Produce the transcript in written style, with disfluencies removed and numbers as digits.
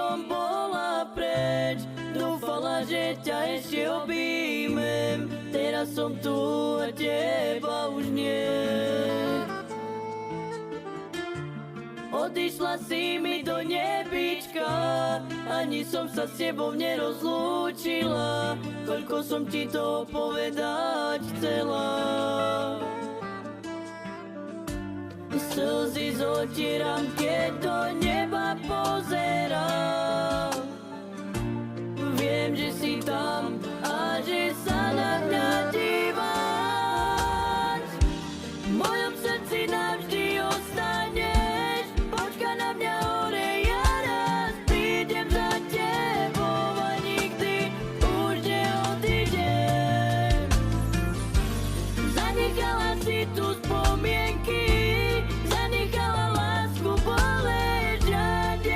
som bola preč. Dúfala, že ťa ešte objímem, teraz som tu a teba už nie. Odišla si mi do nebička, ani som sa s tebou nerozlúčila, koľko som ti to povedať chcela. Slzy zotieram, keď do neba